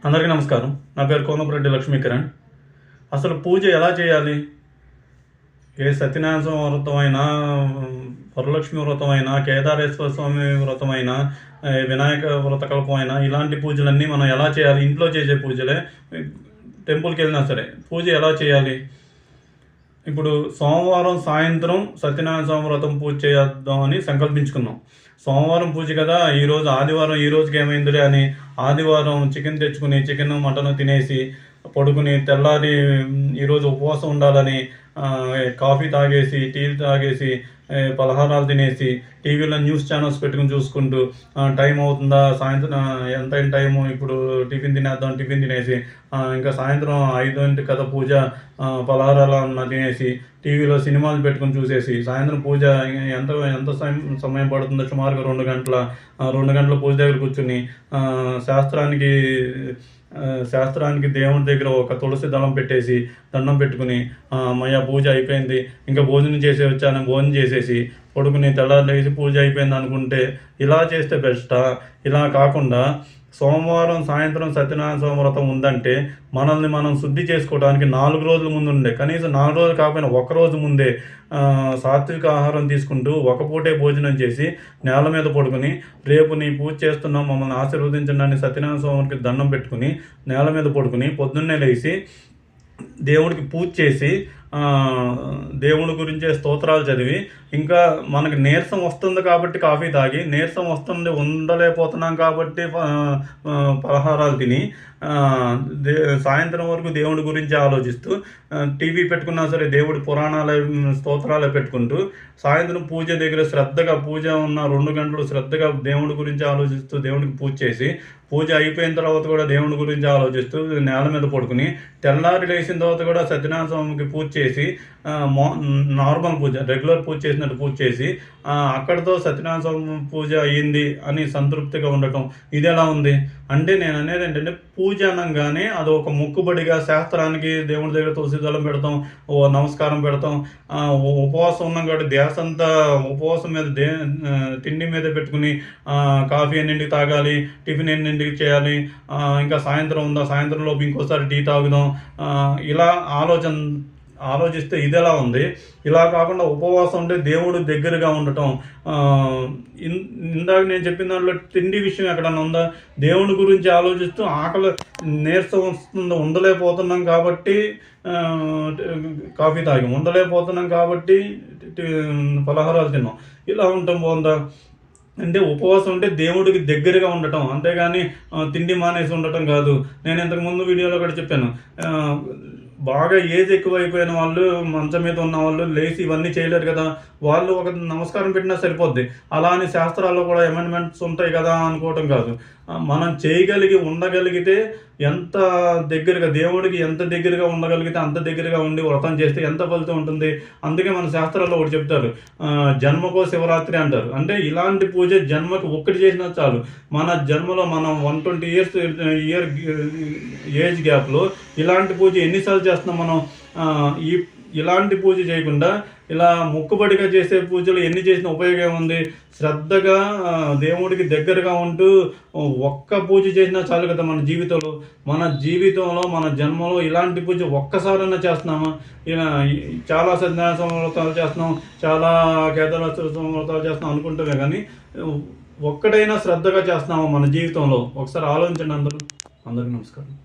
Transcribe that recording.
అందరికీ నమస్కారం. నా పేరు కోనపురెడ్డి లక్ష్మీకిరణ్. అసలు పూజ ఎలా చేయాలి? ఏ సత్యనారాయణ వ్రతం అయినా, వరలక్ష్మి వ్రతం అయినా, కేదారేశ్వర స్వామి వ్రతం అయినా, వినాయక వ్రతకల్పం అయినా, ఇలాంటి పూజలన్నీ మనం ఎలా చేయాలి? ఇంట్లో చేసే పూజలే. టెంపుల్కి వెళ్ళినా సరే పూజ ఎలా చేయాలి? ఇప్పుడు సోమవారం సాయంత్రం సత్యనారాయణ స్వామి వ్రతం పూజ చేద్దామని సంకల్పించుకున్నాం. సోమవారం పూజ కదా, ఈరోజు ఆదివారం, ఈ రోజుకి ఏమైందిలే అని ఆదివారం చికెన్ తెచ్చుకుని చికెన్ మటన్ తినేసి పడుకుని తెల్లారి ఈరోజు ఉపవాసం ఉండాలని కాఫీ తాగేసి, టీలు తాగేసి, పలహారాలు తినేసి, టీవీలో న్యూస్ ఛానల్స్ పెట్టుకుని చూసుకుంటూ టైం అవుతుందా, సాయంత్రం ఎంత అయిన టైము, ఇప్పుడు టిఫిన్ తినేద్దాం, టిఫిన్ తినేసి ఇంకా సాయంత్రం 5 కదా పూజ, పలహారాలు తినేసి టీవీలో సినిమాలు పెట్టుకుని చూసేసి సాయంత్రం పూజ ఎంత ఎంత సమయం పడుతుందో, సుమారుగా 2 గంటల పూజ దగ్గర కూర్చుని శాస్త్రానికి దేవుడి దగ్గర ఒక తులసి దళం పెట్టేసి దండం పెట్టుకుని అమ్మయ్య పూజ అయిపోయింది, ఇంకా భోజనం చేసి వచ్చాను, భోజనం చేసేసి పడుకుని తెల్లారులేసి పూజ అయిపోయింది అనుకుంటే ఇలా చేస్తే బెస్టా? ఇలా కాకుండా సోమవారం సాయంత్రం సత్యనారాయణ స్వామి వ్రతం ఉందంటే మనల్ని మనం శుద్ధి చేసుకోవడానికి 4 రోజుల ముందు ఉండే, కనీసం 4 రోజులు కాకపోయినా 1 రోజు ముందే సాత్విక ఆహారం తీసుకుంటూ ఒక పూటే భోజనం చేసి నేల మీద పడుకుని రేపు నీ పూజ చేస్తున్నాం, మమ్మల్ని ఆశీర్వదించండి అని సత్యనారాయణ స్వామికి దండం పెట్టుకుని నేల మీద పడుకుని పొద్దున్నే లేచి దేవుడికి పూజ చేసి దేవుడి గురించే స్తోత్రాలు చదివి, ఇంకా మనకి నీరసం వస్తుంది కాబట్టి కాఫీ తాగి, నీరసం వస్తుంది ఉండలేకపోతున్నాం కాబట్టి పలహారాలు తిని సాయంత్రం వరకు దేవుడి గురించి ఆలోచిస్తూ టీవీ పెట్టుకున్నా సరే దేవుడి పురాణాలు స్తోత్రాలు పెట్టుకుంటూ సాయంత్రం పూజ దగ్గర శ్రద్ధగా, పూజ ఉన్న 2 గంటలు శ్రద్ధగా దేవుడి గురించి ఆలోచిస్తూ దేవుడికి పూజ చేసి, పూజ అయిపోయిన తర్వాత కూడా దేవుడి గురించి ఆలోచిస్తూ నేల మీద పడుకుని తెల్లారి లేచిన తర్వాత కూడా సత్యనారాయణ స్వామికి పూజ చేసి నార్మల్ పూజ, రెగ్యులర్ పూజ చేసినట్టు పూజ చేసి అక్కడితో సత్యనారాయణ స్వామి పూజ అయ్యింది అని సంతృప్తిగా ఉండటం. ఇది ఎలా ఉంది అంటే, నేను అనేది ఏంటంటే పూజ అనగానే అది ఒక మొక్కుబడిగా శాస్త్రానికి దేవుడి దగ్గర తులసి దళం పెడతాం, నమస్కారం పెడతాం, ఉపవాసం ఉన్నాం కాబట్టి ధ్యాస అంతా ఉపవాసం మీద తిండి మీద పెట్టుకుని కాఫీ ఎన్నింటికి తాగాలి, టిఫిన్ ఎన్నింటికి చేయాలి, ఇంకా సాయంత్రం ఉందా, సాయంత్రంలోపు ఇంకోసారి టీ తాగుదాం, ఇలా ఆలోచిస్తే ఇది ఎలా ఉంది? ఇలా కాకుండా ఉపవాసం ఉంటే దేవుడు దగ్గరగా ఉండటం. ఇందాక నేను చెప్పిన దాంట్లో తిండి విషయం ఎక్కడన్నా ఉందా? దేవుడి గురించి ఆలోచిస్తూ ఆకలి, నీరసం వస్తుందో, ఉండలేకపోతున్నాం కాబట్టి కాఫీ తాగాం, ఉండలేకపోతున్నాం కాబట్టి పలహారాలు తిన్నాం, ఇలా ఉండటం బాగుందా? అంటే ఉపవాసం అంటే దేవుడికి దగ్గరగా ఉండటం, అంతేగాని తిండి మానేసి ఉండటం కాదు. నేను ఇంతకుముందు వీడియోలో కూడా చెప్పాను, బాగా ఏజ్ ఎక్కువైపోయిన వాళ్ళు, మంచం మీద ఉన్న వాళ్ళు లేచి ఇవన్నీ చేయలేరు కదా, వాళ్ళు ఒక నమస్కారం పెట్టినా సరిపోద్ది. అలా అని శాస్త్రాల్లో కూడా అమెండ్మెంట్స్ ఉంటాయి కదా అనుకోవటం కాదు. మనం ఉండగలిగితే ఎంత దగ్గరగా, దేవుడికి ఎంత దగ్గరగా ఉండగలిగితే అంత దగ్గరగా ఉండి వ్రతం చేస్తే ఎంత ఫలితం ఉంటుంది. అందుకే మన శాస్త్రాల్లో ఒకటి చెప్తారు, జన్మకో శివరాత్రి అంటారు. అంటే ఇలాంటి పూజ జన్మకు ఒక్కటి చేసినా చాలు. మన జన్మలో మనం 120 ఇయర్ ఏజ్ గ్యాప్లో ఇలాంటి పూజ ఎన్నిసార్లు చేస్తున్నాం మనం? ఇలాంటి పూజ చేయకుండా ఇలా మొక్కుబడిగా చేసే పూజలు ఎన్ని చేసిన ఉపయోగం ఏముంది? శ్రద్ధగా దేవుడికి దగ్గరగా ఉంటూ ఒక్క పూజ చేసినా చాలు కదా మన జీవితంలో మన జన్మలో ఇలాంటి పూజ ఒక్కసారైనా చేస్తున్నామా? ఇలా చాలా సత్యనారాయణ స్వామి వ్రతాలు చేస్తున్నాం, చాలా కేదారేశ్వర స్వామి వ్రతాలు చేస్తున్నాం అనుకుంటామే, కానీ ఒక్కటైనా శ్రద్ధగా చేస్తున్నామా మన జీవితంలో? ఒకసారి ఆలోచించండి అందరూ. అందరికీ నమస్కారం.